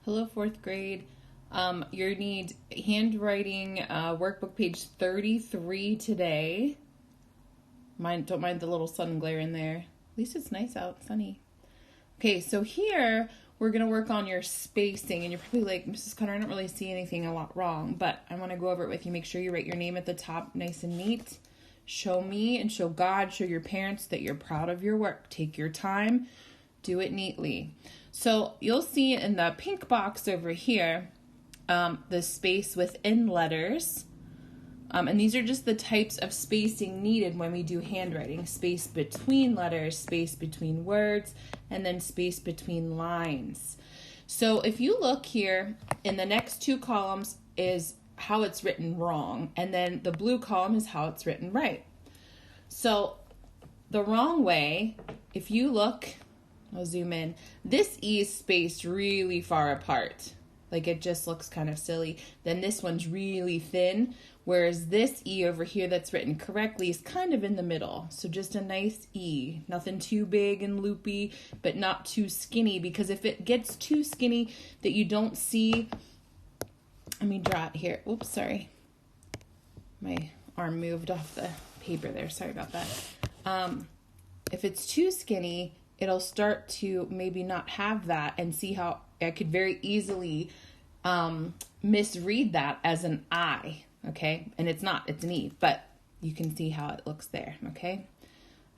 Hello, fourth grade. You need handwriting workbook page 33 today. Don't mind the little sun glare in there. At least it's nice out, sunny. Okay, so here we're going to work on your spacing. And you're probably like, Mrs. Cutter, I don't really see anything a lot wrong, but I want to go over it with you. Make sure you write your name at the top nice and neat. Show me and show God, show your parents that you're proud of your work. Take your time. Do it neatly. So you'll see in the pink box over here, the space within letters. And these are just the types of spacing needed when we do handwriting. Space between letters, space between words, and then space between lines. So if you look here, in the next two columns is how it's written wrong, and then the blue column is how it's written right. So the wrong way, if you look, I'll zoom in, this E is spaced really far apart. Like it just looks kind of silly. Then this one's really thin, whereas this E over here that's written correctly is kind of in the middle. So just a nice E. Nothing too big and loopy, but not too skinny, because if it gets too skinny that you don't see, let me draw it here. Oops, sorry. My arm moved off the paper there. Sorry about that. If it's too skinny, it'll start to maybe not have that, and see how I could very easily misread that as an I, okay? And it's not, it's an E, but you can see how it looks there, okay?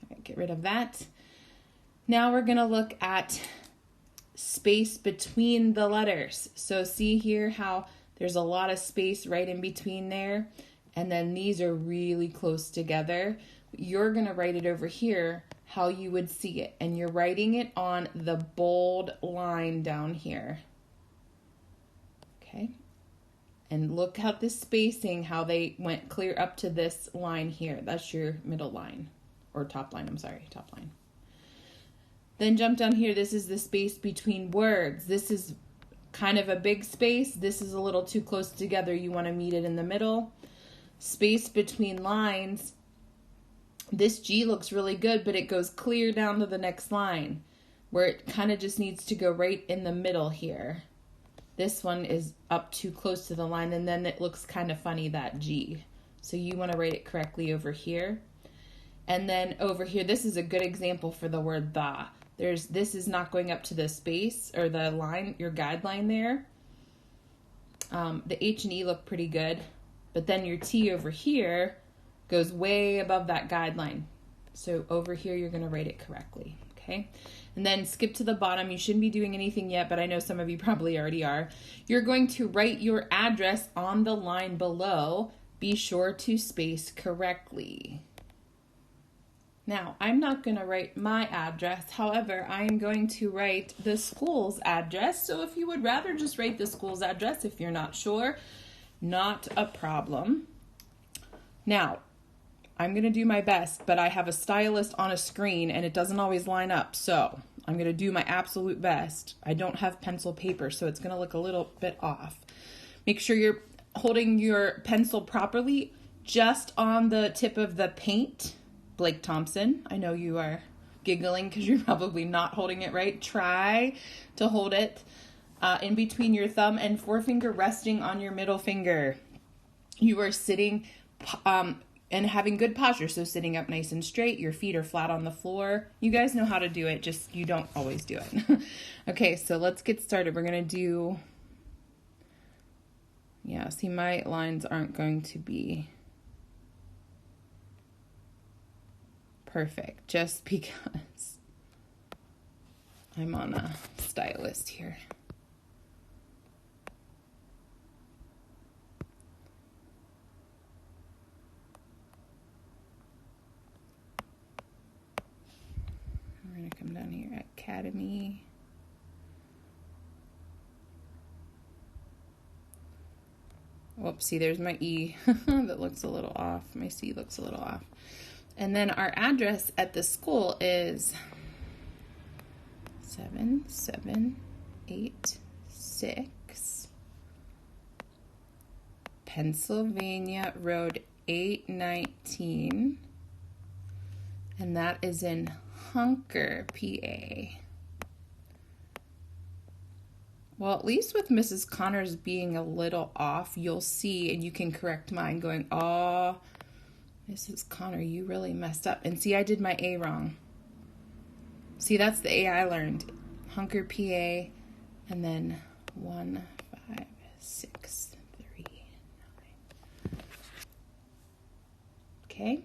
All right, get rid of that. Now we're gonna look at space between the letters. So see here how there's a lot of space right in between there, and then these are really close together. You're gonna write it over here how you would see it, and you're writing it on the bold line down here. Okay, and look at the spacing, how they went clear up to this line here. That's your middle line, or top line, I'm sorry, top line. Then jump down here, this is the space between words. This is kind of a big space. This is a little too close together. You want to meet it in the middle. Space between lines. This G looks really good, but it goes clear down to the next line, where it kind of just needs to go right in the middle here. This one is up too close to the line, and then it looks kind of funny, that G. So you want to write it correctly over here. And then over here, this is a good example for the word the. This is not going up to the space or the line, your guideline there. The H and E look pretty good, but then your T over here goes way above that guideline. So over here, you're going to write it correctly, okay? And then skip to the bottom. You shouldn't be doing anything yet, but I know some of you probably already are. You're going to write your address on the line below. Be sure to space correctly. Now, I'm not going to write my address. However, I am going to write the school's address. So if you would rather just write the school's address if you're not sure, not a problem. Now, I'm going to do my best, but I have a stylus on a screen and it doesn't always line up. So I'm going to do my absolute best. I don't have pencil paper, so it's going to look a little bit off. Make sure you're holding your pencil properly, just on the tip of the paint. Blake Thompson, I know you are giggling because you're probably not holding it right. Try to hold it in between your thumb and forefinger, resting on your middle finger. You are sitting and having good posture, so sitting up nice and straight. Your feet are flat on the floor. You guys know how to do it, just you don't always do it. Okay, so let's get started. We're going to do, yeah, see, my lines aren't going to be perfect just because I'm on a stylus here. We're going to come down here, Academy. Whoopsie, there's my E. That looks a little off. My C looks a little off. And then our address at the school is 7786 Pennsylvania Road 819. And that is in Hunker, PA. Well, at least with Mrs. Connor's being a little off, you'll see, and you can correct mine going, oh, Mrs. Connor, you really messed up. And see, I did my A wrong. See, that's the A I learned. Hunker PA, and then 1, 5, 6, 3, 9. Okay.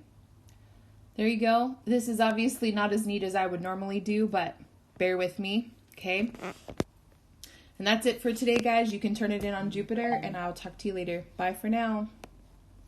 There you go. This is obviously not as neat as I would normally do, but bear with me, okay? And that's it for today, guys. You can turn it in on Jupiter, and I'll talk to you later. Bye for now.